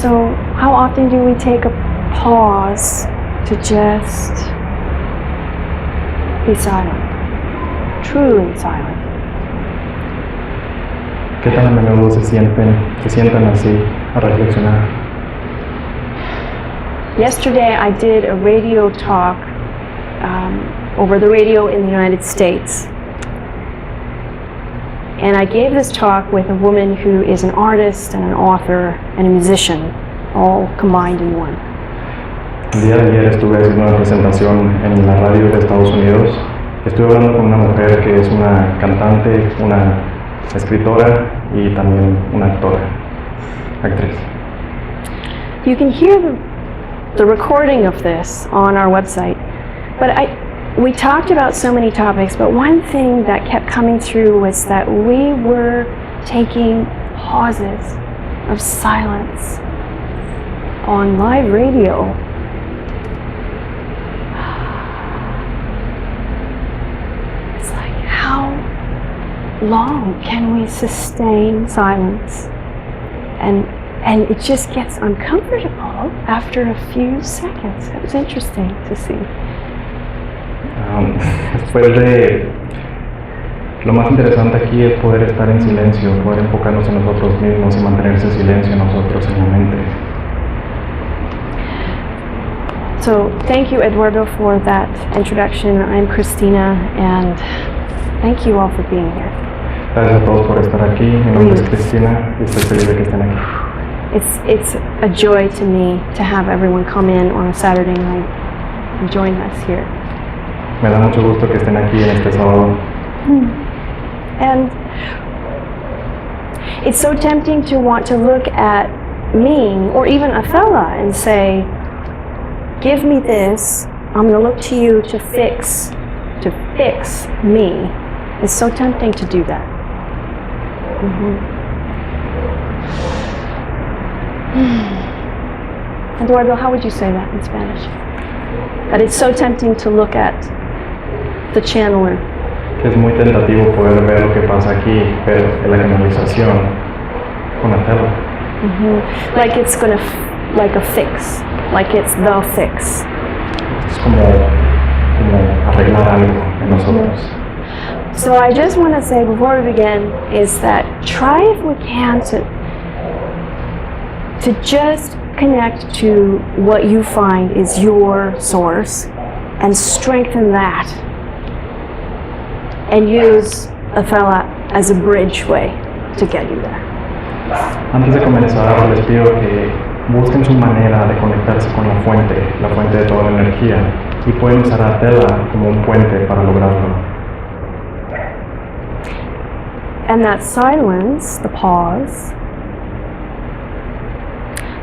So how often do we take a pause to just be silent, truly silent? ¿Qué tan a menudo se sientan así a reflexionar? Yesterday I did a radio talk over the radio in the United States. And I gave this talk with a woman who is an artist and an author and a musician, all combined in one. El día de ayer estuve haciendo una presentación en la radio de Estados Unidos. Estuve hablando con una mujer que es una cantante, una escritora y también una actriz. You can hear the recording of this on our website, but we talked about so many topics, but one thing that kept coming through was that we were taking pauses of silence on live radio. It's like, how long can we sustain silence? And it just gets uncomfortable after a few seconds. It was interesting to see. Lo más interesante aquí es poder estar en silencio, poder enfocarnos en nosotros mismos y mantenerse en silencio nosotros en la mente. So thank you, Eduardo, for that introduction. I'm Christina, and thank you all for being here. Gracias a todos por estar aquí. Mi nombre es Cristina y estoy feliz de que estén aquí. It's a joy to me to have everyone come in on a Saturday night and join us here. Me da mucho gusto que estén aquí en este sábado. And it's so tempting to want to look at me or even Athella and say, give me this, I'm going to look to you to fix me. It's so tempting to do that. Eduardo, how would you say that in Spanish? That it's so tempting to look at the channeler. Que es muy tentativo poder ver lo que pasa aquí, ver la canalización con Athella. Like it's gonna, like a fix, like it's the fix. Es como arreglar algo en nosotros. So I just want to say before we begin is that try if we can to just connect to what you find is your source and strengthen that and use Athella as a bridgeway to get you there. Antes de comenzar, les pido que busquen su manera de conectarse con la fuente de toda la energía, y pueden usar a Athella como un puente para lograrlo. And that silence, the pause,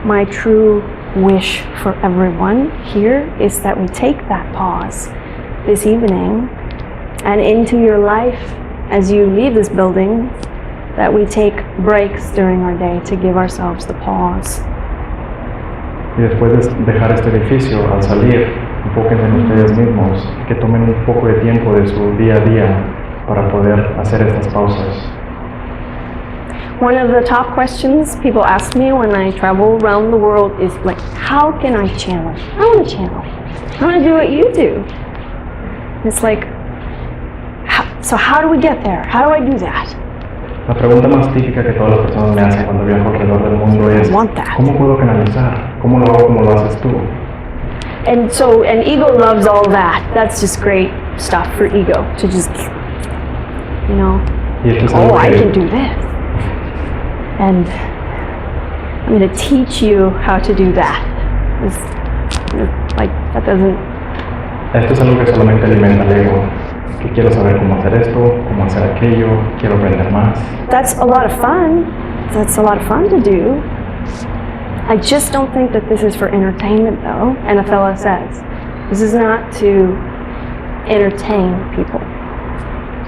my true wish for everyone here is that we take that pause this evening and into your life as you leave this building, that we take breaks during our day to give ourselves the pause. Y después de dejar este edificio, al salir, enfóquense en ustedes mismos, que tomen un poco de tiempo de su día a día para poder hacer estas pausas. One of the top questions people ask me when I travel around the world is like, how can I channel? I want to channel. I want to do what you do. It's like, so how do we get there? How do I do that? La pregunta más típica que todas las personas me hacen cuando viajo alrededor del mundo es, ¿cómo puedo canalizar? ¿Cómo lo hago como lo haces tú? And so, and ego loves all that. That's just great stuff for ego to just, you know, oh, I can do this. And I'm going to teach you how to do that. It's like, that doesn't... Esto es algo que solamente alimenta el ego. Que quiero saber cómo hacer esto, cómo hacer aquello, quiero aprender más. That's a lot of fun. That's a lot of fun to do. I just don't think that this is for entertainment, though. And Athella says, this is not to entertain people.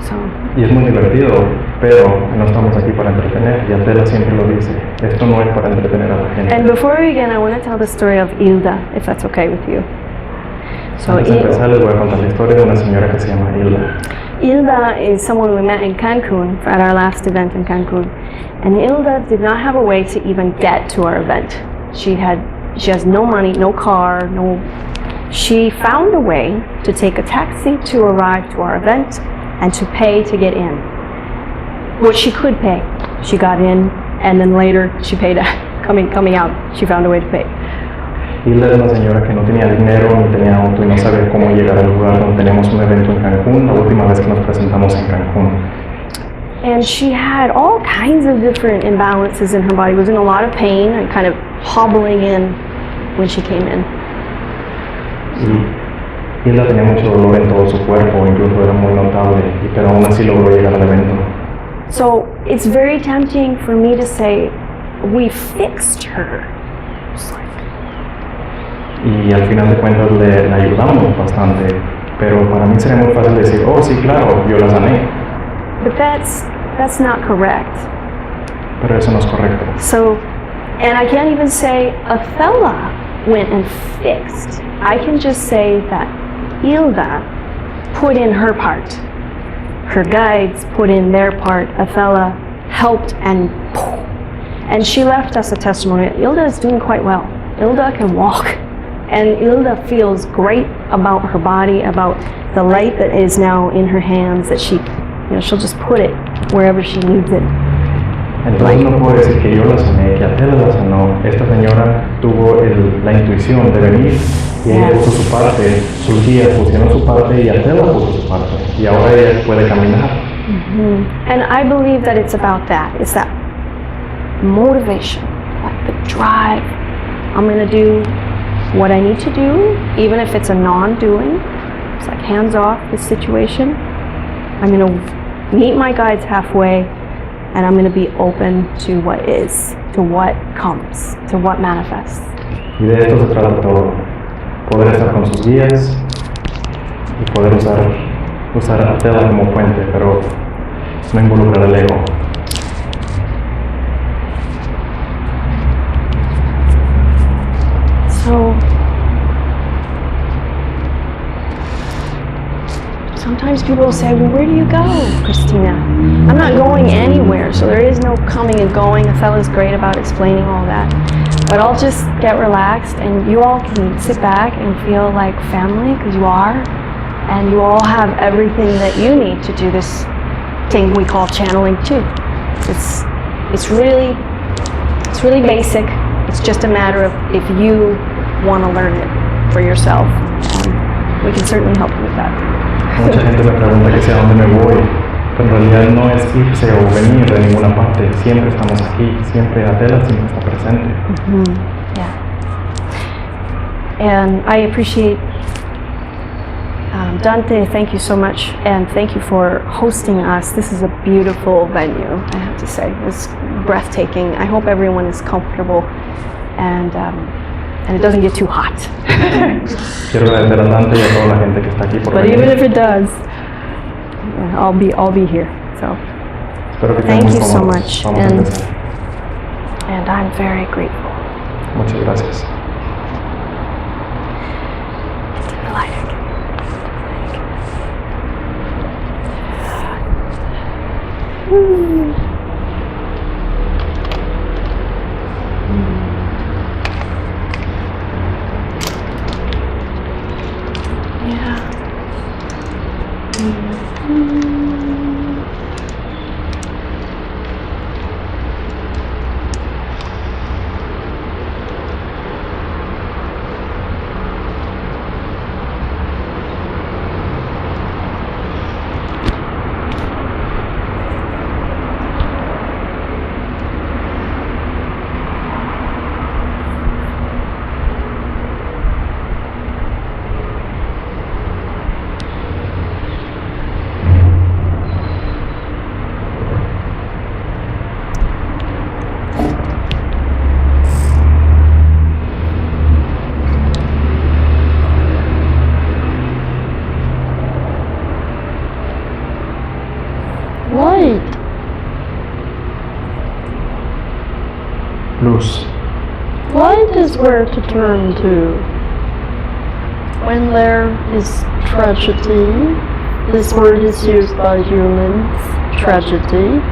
So. Y es muy divertido, pero no estamos aquí para entretener. Y Athella siempre lo dice, esto no es para entretener a la gente. And before we begin, I want to tell the story of Hilda, if that's okay with you. So Antes de empezar, les voy a contar la historia de una señora que se llama Hilda. Hilda is someone we met in Cancun at our last event in Cancun. And Hilda did not have a way to even get to our event. She has no money, no car, She found a way to take a taxi to arrive to our event and to pay to get in. What she could pay. She got in, and then later she paid coming out. She found a way to pay. Hilda es una señora que no tenía dinero, ni tenía auto y no sabía cómo llegar al lugar donde teníamos un evento en Cancún, la última vez que nos presentamos en Cancún. And she had all kinds of different imbalances in her body. Was in a lot of pain and kind of hobbling in when she came in. Y Hilda tenía mucho dolor en todo su cuerpo, incluso era muy notable, pero aún así logró llegar al evento. So it's very tempting for me to say, we fixed her. Y al final de cuentas le ayudamos bastante, pero para mí sería muy fácil decir, oh sí, claro, yo la sané. But that's not correct. Pero eso no es correcto. So, and I can't even say Athella went and fixed. I can just say that Hilda put in her part. Her guides put in their part. Athella helped, and she left us a testimony. Hilda is doing quite well. Hilda can walk, and Hilda feels great about her body, about the light that is now in her hands, that she'll just put it wherever she needs it. Entonces no puedo decir que yo la sané, que Athella la sanó. Esta señora tuvo la intuición de venir y ella puso su parte, sus guías pusieron su parte y Athella puso su parte. Y ahora ella puede caminar. And I believe that it's about that. It's that motivation, like the drive. I'm going to do what I need to do, even if it's a non-doing. It's like hands off this situation. I'm going to meet my guides halfway, and I'm going to be open to what is, to what comes, to what manifests. Y de esto se trata todo. Poder estar con sus guías y poder usar a Athella como fuente, pero no involucrar el ego. So sometimes people will say, well, where do you go, Christina? I'm not going anywhere, so there is no coming and going. Athella's great about explaining all that. But I'll just get relaxed, and you all can sit back and feel like family, because you are. And you all have everything that you need to do this thing we call channeling too. It's really basic. It's just a matter of if you want to learn it for yourself. And we can certainly help you with that. Mucha gente me pregunta que sea dónde me voy, pero en realidad no es irse o venir de ninguna parte. Siempre estamos aquí, siempre Athella siempre está presente. Yeah. And I appreciate Dante, thank you so much, and thank you for hosting us. This is a beautiful venue, I have to say. It's breathtaking. I hope everyone is comfortable and it doesn't get too hot. Quiero agradecer a Dante y a toda la gente que está aquí por But venir. even if it does, I'll be here. So thank you so much, and I'm very grateful. Muchas gracias. Light. Luz. Light is where to turn to. When there is tragedy, this word is used by humans, tragedy.